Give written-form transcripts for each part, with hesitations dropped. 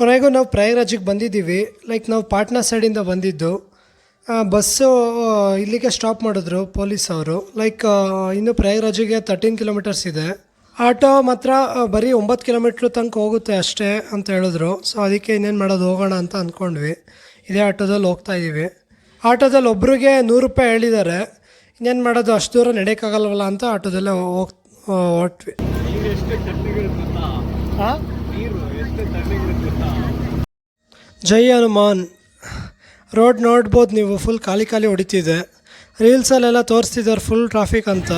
ಕೊನೆಗೂ ನಾವು ಪ್ರಯಾಗ್ರಾಜಿಗೆ ಬಂದಿದ್ದೀವಿ. ಲೈಕ್ ನಾವು ಪಾಟ್ನಾ ಸೈಡಿಂದ ಬಂದಿದ್ದು. ಬಸ್ಸು ಇಲ್ಲಿಗೆ ಸ್ಟಾಪ್ ಮಾಡಿದ್ರು ಪೊಲೀಸ್ ಅವರು. ಲೈಕ್ ಇನ್ನು ಪ್ರಯಾಗ್ರಾಜಿಗೆ 13 ಕಿಲೋಮೀಟರ್ಸ್ ಇದೆ. ಆಟೋ ಮಾತ್ರ ಬರೀ 9 ಕಿಲೋಮೀಟ್ರ್ ತನಕ ಹೋಗುತ್ತೆ ಅಷ್ಟೇ ಅಂತ ಹೇಳಿದ್ರು. ಸೊ ಅದಕ್ಕೆ ಇನ್ನೇನು ಮಾಡೋದು, ಹೋಗೋಣ ಅಂತ ಅಂದ್ಕೊಂಡ್ವಿ. ಇದೇ ಆಟೋದಲ್ಲಿ ಹೋಗ್ತಾಯಿದ್ದೀವಿ. ಆಟೋದಲ್ಲಿ ಒಬ್ರಿಗೆ 100 ರೂಪಾಯಿ ಹೇಳಿದ್ದಾರೆ. ಇನ್ನೇನು ಮಾಡೋದು, ಅಷ್ಟು ದೂರ ನಡೆಯೋಕ್ಕಾಗಲ್ವಲ್ಲ ಅಂತ ಆಟೋದಲ್ಲೇ ಹೊರಟ್ವಿ. ಜೈ ಹನುಮಾನ್ ರೋಡ್ ನೋಡ್ಬೋದು ನೀವು, ಫುಲ್ ಖಾಲಿ ಹೊಡಿತಿದೆ. ರೀಲ್ಸಲ್ಲೆಲ್ಲ ತೋರಿಸ್ತಿದ್ದಾರೆ ಫುಲ್ ಟ್ರಾಫಿಕ್ ಅಂತ.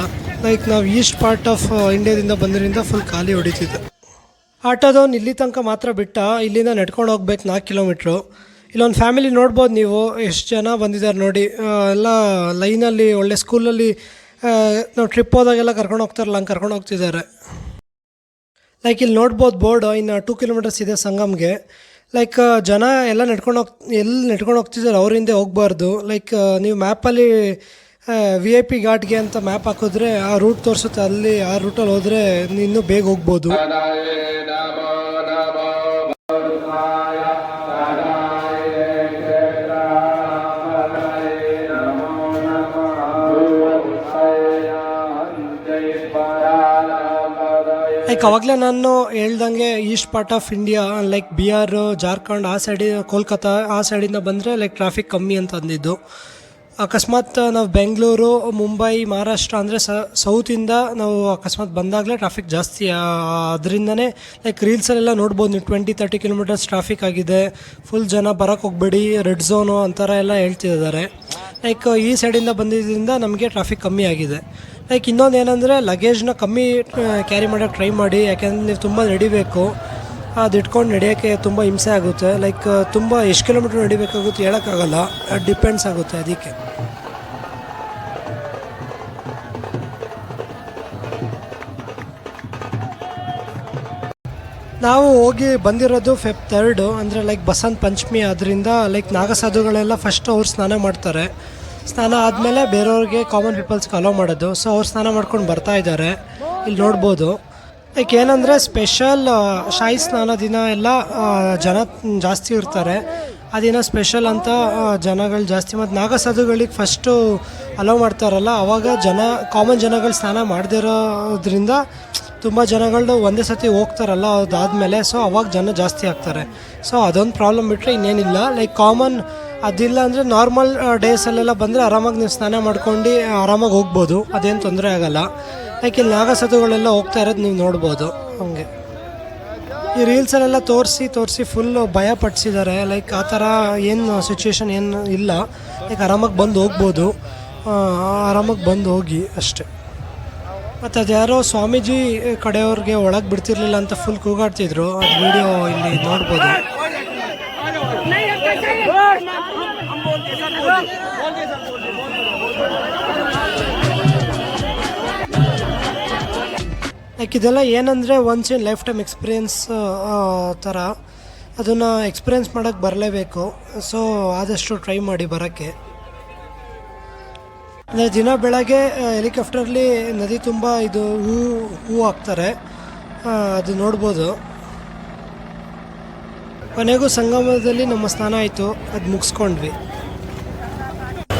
ಲೈಕ್ ನಾವು ಈಸ್ಟ್ ಪಾರ್ಟ್ ಆಫ್ ಇಂಡಿಯಾದಿಂದ ಬಂದಿರಿಂದ ಫುಲ್ ಖಾಲಿ ಹೊಡಿತಿದ್ದೆ. ಆಟೋದವ್ನು ಇಲ್ಲಿ ತನಕ ಮಾತ್ರ ಬಿಟ್ಟ, ಇಲ್ಲಿಂದ ನಡ್ಕೊಂಡು ಹೋಗ್ಬೇಕು 4 ಕಿಲೋಮೀಟ್ರು. ಇಲ್ಲೊಂದು ಫ್ಯಾಮಿಲಿ ನೋಡ್ಬೋದು ನೀವು, ಎಷ್ಟು ಜನ ಬಂದಿದ್ದಾರೆ ನೋಡಿ. ಎಲ್ಲ ಲೈನಲ್ಲಿ ಒಳ್ಳೆ ಸ್ಕೂಲಲ್ಲಿ ನಾವು ಟ್ರಿಪ್ ಹೋದಾಗೆಲ್ಲ ಕರ್ಕೊಂಡು ಹೋಗ್ತಾರಲ್ಲ, ಹಂಗೆ ಕರ್ಕೊಂಡು ಹೋಗ್ತಿದ್ದಾರೆ. ಲೈಕ್ ಇಲ್ಲಿ ನೋಡ್ಬೋದು ಬೋರ್ಡ್, ಇನ್ನು 2 ಕಿಲೋಮೀಟರ್ಸ್ ಇದೆ ಸಂಗಮ್ಗೆ. ಲೈಕ್ ಜನ ಎಲ್ಲ ನಡ್ಕೊಂಡು ಹೋಗ್ತಿದ್ದಾರೆ, ಅವ್ರ ಹಿಂದೆ ಹೋಗಬಾರ್ದು. ಲೈಕ್ ನೀವು ಮ್ಯಾಪಲ್ಲಿ VIP ಘಾಟ್ಗೆ ಅಂತ ಮ್ಯಾಪ್ ಹಾಕಿದ್ರೆ ಆ ರೂಟ್ ತೋರಿಸುತ್ತೆ, ಅಲ್ಲಿ ಆ ರೂಟಲ್ಲಿ ಹೋದರೆ ಇನ್ನೂ ಬೇಗ ಹೋಗ್ಬೋದು. ಲೈಕ್ ಅವಾಗಲೇ ನಾನು ಹೇಳ್ದಂಗೆ East part of India like Bihar, Jharkhand ಆ ಸೈಡಿ, ಕೋಲ್ಕತ್ತಾ ಆ ಸೈಡಿಂದ ಬಂದರೆ ಲೈಕ್ ಟ್ರಾಫಿಕ್ ಕಮ್ಮಿ ಅಂತ ಅಂದಿದ್ದು. ಅಕಸ್ಮಾತ್ ನಾವು ಬೆಂಗಳೂರು, ಮುಂಬೈ, ಮಹಾರಾಷ್ಟ್ರ ಅಂದರೆ ಸೌತಿಂದ ನಾವು ಅಕಸ್ಮಾತ್ ಬಂದಾಗಲೇ ಟ್ರಾಫಿಕ್ ಜಾಸ್ತಿ. ಅದರಿಂದನೇ ಲೈಕ್ ರೀಲ್ಸಲ್ಲೆಲ್ಲ ನೋಡ್ಬೋದು ನೀವು, 20-30 ಕಿಲೋಮೀಟರ್ಸ್ ಟ್ರಾಫಿಕ್ ಆಗಿದೆ, ಫುಲ್ ಜನ ಬರೋಕ್ಕೆ ಹೋಗಬೇಡಿ, ರೆಡ್ ಝೋನು ಅಂಥರ ಎಲ್ಲ ಹೇಳ್ತಿದ್ದಾರೆ. ಲೈಕ್ ಈ ಸೈಡಿಂದ ಬಂದಿದ್ದರಿಂದ ನಮಗೆ ಟ್ರಾಫಿಕ್ ಕಮ್ಮಿ ಆಗಿದೆ. ಲೈಕ್ ಇನ್ನೊಂದು ಏನಂದರೆ, ಲಗೇಜ್ನ ಕಮ್ಮಿ ಕ್ಯಾರಿ ಮಾಡೋಕ್ಕೆ ಟ್ರೈ ಮಾಡಿ, ಯಾಕೆಂದರೆ ನೀವು ತುಂಬ ನಡಿಬೇಕು. ಅದು ಇಟ್ಕೊಂಡು ನಡೆಯೋಕ್ಕೆ ತುಂಬ ಹಿಂಸೆ ಆಗುತ್ತೆ. ಲೈಕ್ ತುಂಬ ಎಷ್ಟು ಕಿಲೋಮೀಟ್ರ್ ನಡಿಬೇಕಾಗುತ್ತೆ ಹೇಳೋಕ್ಕಾಗಲ್ಲ, ಅದು ಡಿಪೆಂಡ್ಸ್ ಆಗುತ್ತೆ. ಅದಕ್ಕೆ ನಾವು ಹೋಗಿ ಬಂದಿರೋದು Feb 3 ಅಂದರೆ ಲೈಕ್ ಬಸಂತ ಪಂಚಮಿ. ಅದರಿಂದ ಲೈಕ್ ನಾಗಸಾಧುಗಳೆಲ್ಲ ಫಸ್ಟ್ ಅವ್ರು ಸ್ನಾನ ಮಾಡ್ತಾರೆ. ಸ್ನಾನ ಆದಮೇಲೆ ಬೇರೆಯವ್ರಿಗೆ, ಕಾಮನ್ ಪೀಪಲ್ಸ್ಗೆ ಅಲೋ ಮಾಡೋದು. ಸೊ ಅವ್ರು ಸ್ನಾನ ಮಾಡ್ಕೊಂಡು ಬರ್ತಾ ಇದ್ದಾರೆ, ಇಲ್ಲಿ ನೋಡ್ಬೋದು. ಲೈಕ್ ಏನಂದರೆ ಸ್ಪೆಷಲ್ ಶಾಹಿ ಸ್ನಾನ ದಿನ ಎಲ್ಲ ಜನ ಜಾಸ್ತಿ ಇರ್ತಾರೆ. ಆ ದಿನ ಸ್ಪೆಷಲ್ ಅಂತ ಜನಗಳು ಜಾಸ್ತಿ. ಮತ್ತು ನಾಗಸಾಧುಗಳಿಗೆ ಫಸ್ಟು ಅಲೋ ಮಾಡ್ತಾರಲ್ಲ, ಆವಾಗ ಕಾಮನ್ ಜನಗಳು ಸ್ನಾನ ಮಾಡದಿರೋದ್ರಿಂದ ತುಂಬ ಜನಗಳು ಒಂದೇ ಸತಿ ಹೋಗ್ತಾರಲ್ಲ ಅದಾದಮೇಲೆ. ಸೊ ಅವಾಗ ಜನ ಜಾಸ್ತಿ ಆಗ್ತಾರೆ. ಸೊ ಅದೊಂದು ಪ್ರಾಬ್ಲಮ್ ಬಿಟ್ಟರೆ ಇನ್ನೇನಿಲ್ಲ. ಲೈಕ್ ಕಾಮನ್ ಅದಿಲ್ಲ ಅಂದರೆ ನಾರ್ಮಲ್ ಡೇಸಲ್ಲೆಲ್ಲ ಬಂದರೆ ಆರಾಮಾಗಿ ನೀವು ಸ್ನಾನ ಮಾಡ್ಕೊಂಡು ಆರಾಮಾಗಿ ಹೋಗ್ಬೋದು, ಅದೇನು ತೊಂದರೆ ಆಗೋಲ್ಲ. ಲೈಕ್ ಇಲ್ಲಿ ನಾಗಸಾಧುಗಳೆಲ್ಲ ಹೋಗ್ತಾ ಇರೋದು ನೀವು ನೋಡ್ಬೋದು. ಹಾಗೆ ಈ ರೀಲ್ಸಲ್ಲೆಲ್ಲ ತೋರಿಸಿ ಫುಲ್ ಭಯ ಪಡಿಸಿದ್ದಾರೆ. ಲೈಕ್ ಆ ಥರ ಏನು ಸಿಚುವೇಶನ್ ಏನು ಇಲ್ಲ. ಲೈಕ್ ಆರಾಮಾಗಿ ಬಂದು ಹೋಗ್ಬೋದು, ಆರಾಮಾಗಿ ಬಂದು ಹೋಗಿ ಅಷ್ಟೆ. ಮತ್ತು ಅದು ಯಾರೋ ಸ್ವಾಮೀಜಿ ಕಡೆಯವ್ರಿಗೆ ಒಳಗೆ ಬಿಡ್ತಿರ್ಲಿಲ್ಲ ಅಂತ ಫುಲ್ ಕೂಗಾಡ್ತಿದ್ರು. ಅದು ವಿಡಿಯೋ ಇಲ್ಲಿ ನೋಡ್ಬೋದು. ಲೈಕ್ ಇದೆಲ್ಲ ಏನಂದರೆ once in life time experience ಥರ, ಅದನ್ನು ಎಕ್ಸ್ಪೀರಿಯನ್ಸ್ ಮಾಡೋಕ್ಕೆ ಬರಲೇಬೇಕು. ಸೊ ಆದಷ್ಟು ಟ್ರೈ ಮಾಡಿ ಬರೋಕ್ಕೆ. ಅಂದರೆ ದಿನ ಬೆಳಗ್ಗೆ ಹೆಲಿಕಾಪ್ಟರ್ಲಿ ನದಿ ತುಂಬ ಇದು ಹೂ ಹಾಕ್ತಾರೆ, ಅದು ನೋಡ್ಬೋದು. ಕೊನೆಗೂ ಸಂಗಮದಲ್ಲಿ ನಮ್ಮ ಸ್ನಾನ ಆಯಿತು, ಅದು ಮುಗಿಸ್ಕೊಂಡ್ವಿ.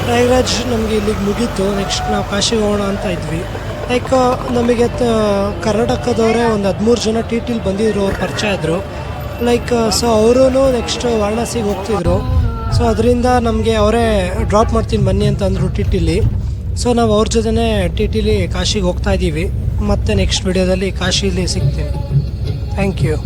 ಪ್ರಯಾಗ್ರಾಜ್ ನಮಗೆ ಇಲ್ಲಿಗೆ ಮುಗೀತು. ನೆಕ್ಸ್ಟ್ ನಾವು ಕಾಶಿಗೆ ಹೋಗೋಣ ಅಂತ ಇದ್ವಿ. ಲೈಕ್ ನಮಗೆ ಕರ್ನಾಟಕದವರೇ ಒಂದು 13 ಜನ TTಲಿ ಬಂದಿದ್ರು, ಅವ್ರು ಪರಿಚಯ ಇದ್ದರು. ಲೈಕ್ ಸೊ ಅವರೂ ನೆಕ್ಸ್ಟ್ ವಾರಣಾಸಿಗೆ ಹೋಗ್ತಿದ್ರು. ಸೊ ಅದರಿಂದ ನಮಗೆ ಅವರೇ ಡ್ರಾಪ್ ಮಾಡ್ತೀನಿ ಬನ್ನಿ ಅಂತ ಅಂದರು TTಲಿ. ಸೊ ನಾವು ಅವ್ರ ಜೊತೆನೇ TTಲಿ ಕಾಶಿಗೆ ಹೋಗ್ತಾ ಇದ್ದೀವಿ. ಮತ್ತು ನೆಕ್ಸ್ಟ್ ವಿಡಿಯೋದಲ್ಲಿ ಕಾಶಿಲಿ ಸಿಗ್ತೀನಿ. Thank you.